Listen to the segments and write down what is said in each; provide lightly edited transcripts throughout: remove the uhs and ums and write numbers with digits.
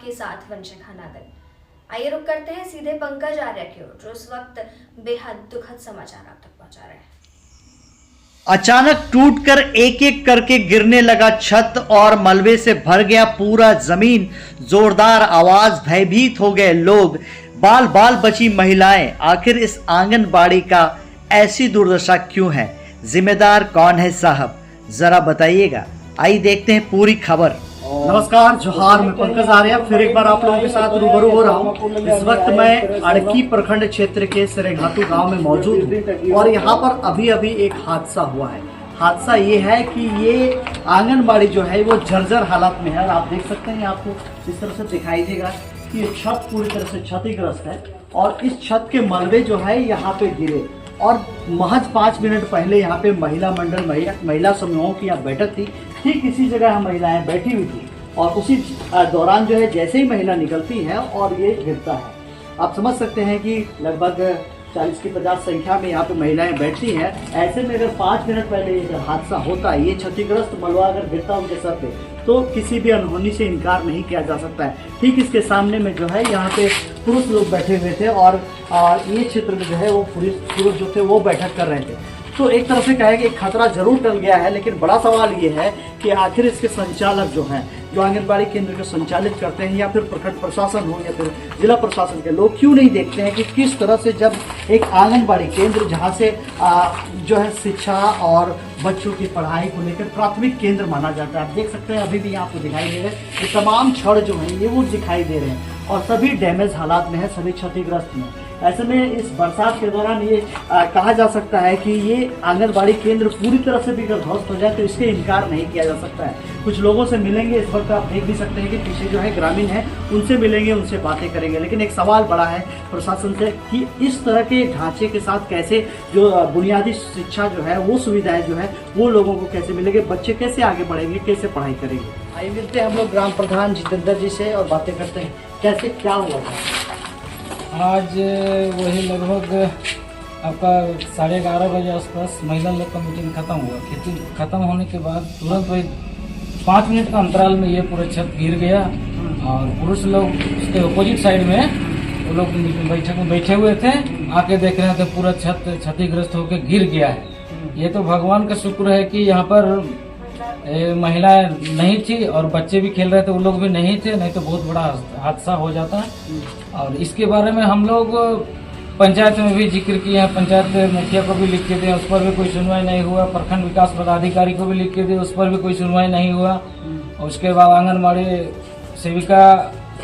आपके साथ वंशिका नागल। आइए रुक करते हैं सीधे पंकज आर्य की ओर, जो इस वक्त बेहद दुखद समाचार आप तक पहुंचा रहे हैं। अचानक टूटकर एक एक करके गिरने लगा छत और मलबे से भर गया पूरा जमीन। जोरदार आवाज, भयभीत हो गए लोग, बाल बाल बची महिलाएं। आखिर इस आंगनबाड़ी का ऐसी दुर्दशा क्यों है? जिम्मेदार कौन है साहब, जरा बताइएगा। आइए देखते हैं पूरी खबर। नमस्कार, जोहार, मैं पंकज आर्य फिर एक बार आप लोगों के साथ रूबरू हो रहा हूँ। इस वक्त मैं अड़की प्रखंड क्षेत्र के सिरेघाटू गांव में मौजूद हूँ और यहाँ पर अभी अभी एक हादसा हुआ है। हादसा ये है कि ये आंगनबाड़ी जो है वो जर्जर हालत में है और आप देख सकते हैं, आपको इस तरह से दिखाई देगा कि ये छत पूरी तरह से क्षतिग्रस्त है और इस छत के मलबे जो है यहाँ पे गिरे और महज 5 मिनट पहले यहाँ पे महिला मंडल महिला समूहों की यहाँ बैठक थी। ठीक इसी जगह महिलाएं बैठी हुई थी और उसी दौरान जो है जैसे ही महिला निकलती है और ये गिरता है। आप समझ सकते हैं कि लगभग 40 की 50 संख्या में यहाँ पे महिलाएं बैठती हैं। ऐसे में अगर 5 मिनट पहले ये हादसा होता है, ये क्षतिग्रस्त मलबा अगर गिरता उनके सर पे, तो किसी भी अनहोनी से इनकार नहीं किया जा सकता है। ठीक इसके सामने में जो है यहाँ पे पुरुष लोग बैठे हुए थे और ये क्षेत्र में जो है वो पुरुष जो थे वो बैठक कर रहे थे। तो एक तरफ से कहे कि खतरा जरूर टल गया है, लेकिन बड़ा सवाल ये है कि आखिर इसके संचालक जो हैं, जो आंगनबाड़ी केंद्र को संचालित करते हैं, या फिर प्रखंड प्रशासन हो या फिर जिला प्रशासन के लोग, क्यों नहीं देखते हैं कि किस तरह से जब एक आंगनबाड़ी केंद्र जहां से जो है शिक्षा और बच्चों की पढ़ाई को लेकर प्राथमिक केंद्र माना जाता है। आप देख सकते हैं अभी भी आपको दिखाई दे रहे हैं कि तमाम छड़ जो है ये वो दिखाई दे रहे हैं और सभी डैमेज हालात में है, सभी क्षतिग्रस्त हैं। ऐसे में इस बरसात के दौरान ये कहा जा सकता है कि ये आंगनबाड़ी केंद्र पूरी तरह से भी अगर ध्वस्त हो जाए तो इसके इनकार नहीं किया जा सकता है। कुछ लोगों से मिलेंगे, इस वक्त आप देख भी सकते हैं कि पीछे जो है ग्रामीण है, उनसे मिलेंगे, उनसे बातें करेंगे। लेकिन एक सवाल बड़ा है प्रशासन से कि इस तरह के ढांचे के साथ कैसे जो बुनियादी शिक्षा जो है वो सुविधाएं जो है वो लोगों को कैसे मिलेंगे, बच्चे कैसे आगे बढ़ेंगे, कैसे पढ़ाई करेंगे। आइए मिलते हैं हम लोग ग्राम प्रधान जितेंद्र जी से और बातें करते हैं कैसे क्या हुआ था। आज वही लगभग आपका 11:30 बजे आसपास महिला लोग का मीटिंग खत्म हुआ। खत्म होने के बाद तुरंत वही 5 मिनट का अंतराल में ये पूरा छत गिर गया और पुरुष लोग उसके अपोजिट साइड में वो लोग बैठक में बैठे हुए थे, आके देख रहे थे पूरा छत क्षतिग्रस्त होकर गिर गया है। ये तो भगवान का शुक्र है कि यहाँ पर महिलाएं नहीं थी और बच्चे भी खेल रहे थे, वो लोग भी नहीं थे, नहीं तो बहुत बड़ा हादसा हो जाता। और इसके बारे में हम लोग पंचायत में भी जिक्र किए हैं, पंचायत मुखिया को भी लिख के दिए, उस पर भी कोई सुनवाई नहीं हुआ। प्रखंड विकास पदाधिकारी को भी लिख के दिए, उस पर भी कोई सुनवाई नहीं हुआ। और उसके बाद आंगनबाड़ी सेविका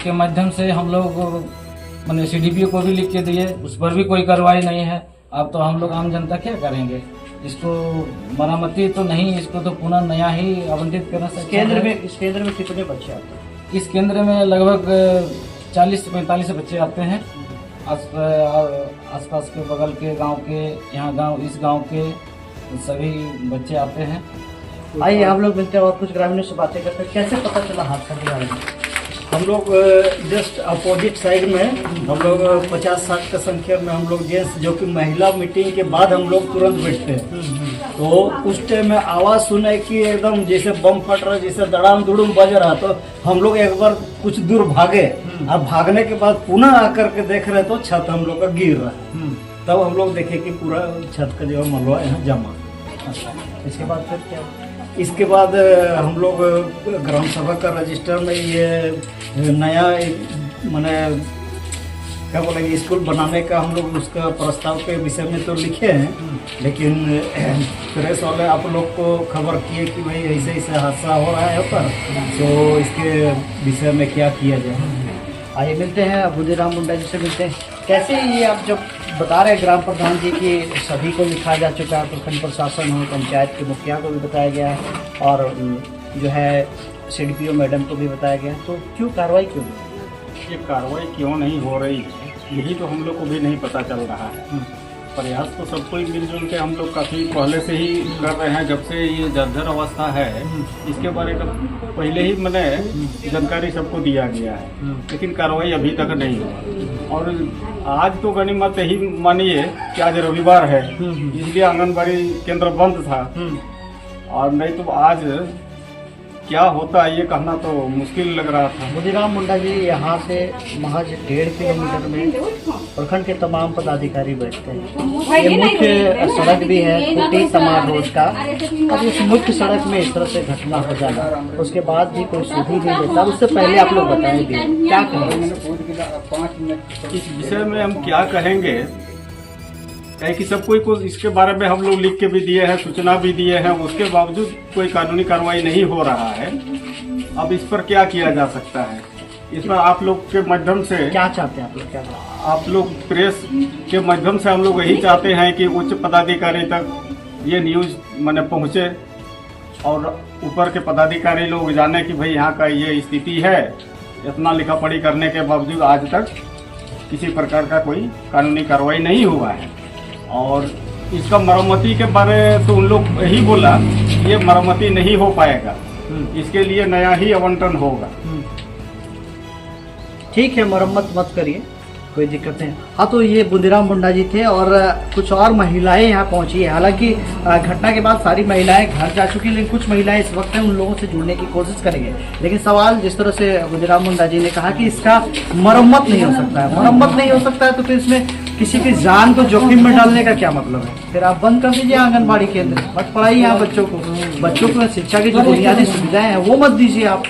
के माध्यम से हम लोग मैंने CDPO को भी लिख के दिए, उस पर भी कोई कार्रवाई नहीं है। अब तो हम लोग आम जनता क्या करेंगे? इसको मरामती तो नहीं, इसको तो पुनः नया ही आवंटित करना चाहिए। इस केंद्र में कितने बच्चे आते हैं? इस केंद्र में लगभग 40 से 45 बच्चे आते हैं। आसपास के बगल के गांव के, यहाँ इस गांव के सभी बच्चे आते हैं। आइए हम लोग मिलते हैं और कुछ ग्रामीणों से बातें करते हैं। कैसे पता चला हादसा के बारे में? हम लोग जस्ट अपोजिट साइड में हम लोग 50-60 का संख्या में हम लोग जेंट्स, जो कि महिला मीटिंग के बाद हम लोग तुरंत बैठते हैं, तो उस टाइम में आवाज़ सुने कि एकदम जैसे बम फट रहा, जैसे दड़ाम दुड़ूम बज रहा। तो हम लोग एक बार कुछ दूर भागे और भागने के बाद पुनः आकर के देख रहे तो छत हम लोग का गिर रहा है। तब हम लोग देखे कि पूरा छत का जो मलबा यहाँ जमा। इसके बाद फिर क्या? इसके बाद हम लोग ग्राम सभा का रजिस्टर में ये नया मैंने क्या बोलेंगे स्कूल बनाने का हम लोग उसका प्रस्ताव के विषय में तो लिखे हैं, लेकिन प्रेस वाले आप लोग को खबर किए कि भाई ऐसे ऐसे हादसा हो रहा है ऊपर, तो इसके विषय में क्या किया जाए। आइए मिलते हैं बुद्धिराम मुंडा जी से मिलते हैं। कैसे ये आप जब बता रहे हैं ग्राम प्रधान जी कि सभी को लिखा जा चुका है, प्रखंड प्रशासन हो, पंचायत के मुखिया को भी बताया गया है और जो है CDPO मैडम को भी बताया गया है, तो क्यों कार्रवाई क्यों नहीं? ये कार्रवाई क्यों नहीं हो रही है, यही तो हम लोग को भी नहीं पता चल रहा है। प्रयास तो सबको ही मिलजुल के हम लोग काफ़ी पहले से ही कर रहे हैं। जब से ये जर्जर अवस्था है, इसके बारे में पहले ही मैंने जानकारी सबको दिया गया है, लेकिन कार्रवाई अभी तक नहीं हुआ। और आज तो गनीमत ही मानिए कि आज रविवार है, इसलिए आंगनबाड़ी केंद्र बंद था, और नहीं तो आज क्या होता है ये कहना तो मुश्किल लग रहा था। बुद्धिराम मुंडा जी, यहाँ से महज 1.5 किलोमीटर में प्रखंड के तमाम पदाधिकारी बैठते हैं। ये मुख्य सड़क भी है कुटी तमार रोड का। अब इस मुख्य सड़क में इस तरह से घटना हो जाना, उसके बाद भी कोई सुधी नहीं देता। उससे पहले आप लोग बताएंगे क्या कहेंगे इस विषय में? हम क्या कहेंगे है कि सब कोई को इसके बारे में हम लोग लिख के भी दिए हैं, सूचना भी दिए हैं, उसके बावजूद कोई कानूनी कार्रवाई नहीं हो रहा है। अब इस पर क्या किया जा सकता है? इस पर आप लोग के माध्यम से क्या चाहते हैं आप लोग? क्या आप लोग प्रेस के माध्यम से हम लोग यही चाहते हैं कि उच्च पदाधिकारी तक ये न्यूज मैंने पहुंचे और ऊपर के पदाधिकारी लोग जाने कि भाई यहाँ का ये स्थिति है। इतना लिखा पढ़ी करने के बावजूद आज तक किसी प्रकार का कोई कानूनी कार्रवाई नहीं हुआ है। और इसका मरम्मती के बारे तो उन लोग यही बोला ये मरम्मती नहीं हो पाएगा, इसके लिए नया ही आवंटन होगा। ठीक है, मरम्मत मत करिए, कोई दिक्कत नहीं। हाँ, तो ये बुद्धिराम मुंडा जी थे और कुछ और महिलाएं यहाँ पहुंची है। हालांकि घटना के बाद सारी महिलाएं घर जा चुकी, लेकिन कुछ महिलाएं इस वक्त हैं, उन लोगों से जुड़ने की कोशिश करेंगे। लेकिन सवाल जिस तरह से बुद्धिराम मुंडा जी ने कहा कि इसका मरम्मत नहीं हो सकता है, मरम्मत नहीं हो सकता है तो फिर इसमें किसी की जान को जोखिम में डालने का क्या मतलब है? फिर आप बंद कर दीजिए आंगनबाड़ी केंद्र, मत पढ़ाइए यहाँ बच्चों को शिक्षा की जो बुनियादी सुविधाएं हैं वो मत दीजिए आप,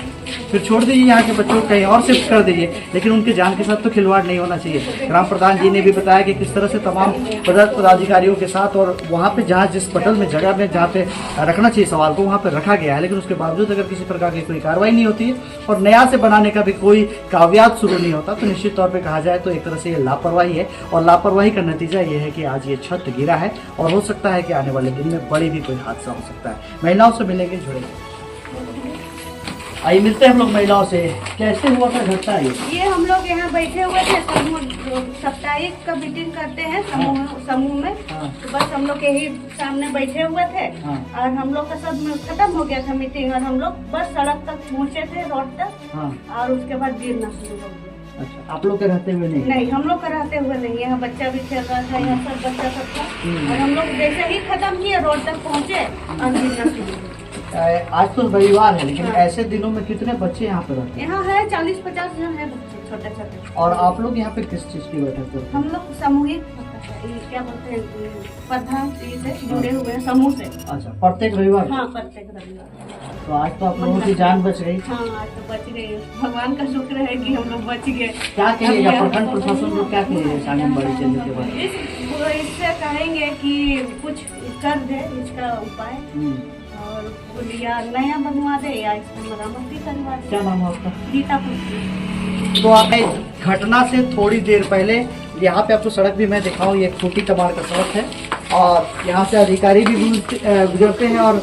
फिर छोड़ दीजिए यहाँ के बच्चों को कहीं और शिफ्ट कर दीजिए। लेकिन उनके जान के साथ तो खिलवाड़ नहीं होना चाहिए। ग्राम प्रधान जी ने भी बताया कि किस तरह से तमाम पदाधिकारियों के साथ और वहाँ पे जहाँ जिस पटल में जगह में जहाँ पे रखना चाहिए सवाल को वहाँ पे रखा गया है, लेकिन उसके बावजूद अगर किसी प्रकार की कोई कार्रवाई नहीं होती है और नया से बनाने का भी कोई काव्यात शुरू नहीं होता, तो निश्चित तौर पर कहा जाए तो एक तरह से ये लापरवाही है। और लापरवाही का नतीजा ये है कि आज ये छत गिरा है और हो सकता है कि आने वाले दिन में बड़ी भी कोई हादसा हो सकता है। महिलाओं से मिलेंगे, जुड़ेंगे। आइए मिलते हैं हम लोग महिलाओं से। कैसे हुआ था घटना? ये हम लोग यहाँ बैठे हुए थे, साप्ताहिक का मीटिंग करते हैं समूह में। तो बस हम लोग यही सामने बैठे हुए थे और हम लोग का सब खत्म हो गया था मीटिंग और हम लोग बस सड़क तक पहुँचे थे, रोड तक, और उसके बाद गिरना शुरू हो गया। अच्छा, आप लोग के रहते हुए नहीं, हम लोग का रहते हुए नहीं। यहाँ बच्चा भी खेल रहा था, यहाँ सब बच्चा सब था और हम लोग जैसे ही खत्म किए रोड तक पहुँचे और गिरना शुरू हो गया। आज तो रविवार है, लेकिन ऐसे दिनों में कितने बच्चे यहाँ पे रहते हैं? यहाँ है 40-50 जन है बच्चे, छोटे छोटे। और आप लोग यहाँ पे किस चीज की बैठक करते हैं? हम लोग सामूहिक क्या बोलते हैं, प्रधान से जुड़े हुए हैं, समूह से। अच्छा, प्रत्येक रविवार? हाँ, प्रत्येक रविवार। तो आज तो आप लोगों की जान बच गई। हाँ, आज तो बच गई, भगवान का शुक्र है कि हम लोग बच गए। क्या कहिएगा प्रखंड प्रशासन को, क्या कहिएगा आंगनबाड़ी केंद्र के बाद? इससे कहेंगे कि कुछ कर दे इसका उपाय और या नया बनवा दे या इसका मरम्मती करवा दे। क्या नाम है आपका? गीता पुष्टि। तो आप घटना से थोड़ी देर पहले यहाँ पे आपको सड़क भी मैं दिखाऊं, ये खूटी कमार का सड़क है और यहाँ से अधिकारी भी गुजरते हैं और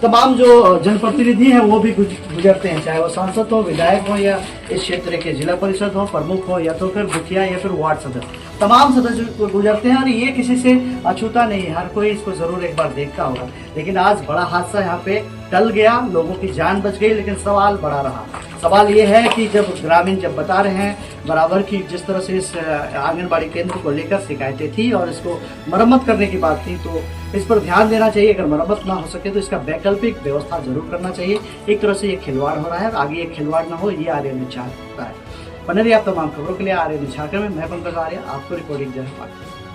तमाम जो जनप्रतिनिधि हैं वो भी गुजरते हैं, चाहे वो सांसद हो, विधायक हो या इस क्षेत्र के जिला परिषद हो, प्रमुख हो या तो फिर मुखिया या फिर वार्ड सदस्य, तमाम सदस्य गुजरते हैं और ये किसी से अछूता नहीं है, हर कोई इसको जरूर एक बार देखता होगा। लेकिन आज बड़ा हादसा यहाँ पे टल गया, लोगों की जान बच गई, लेकिन सवाल बड़ा रहा। सवाल ये है कि जब ग्रामीण जब बता रहे हैं बराबर की जिस तरह से इस आंगनबाड़ी केंद्र को लेकर शिकायतें थी और इसको मरम्मत करने की बात थी, तो इस पर ध्यान देना चाहिए। अगर मरम्मत ना हो सके तो इसका वैकल्पिक व्यवस्था जरूर करना चाहिए। एक तरह से ये खिलवाड़ हो रहा है, आगे ये खिलवाड़ ना हो, ये आर्य चाहता है। बने रहिए आप तमाम खबरों के लिए आर्य झारखंड में। मैं पंकज आर्य, आपको रिपोर्टिंग जय हिंद।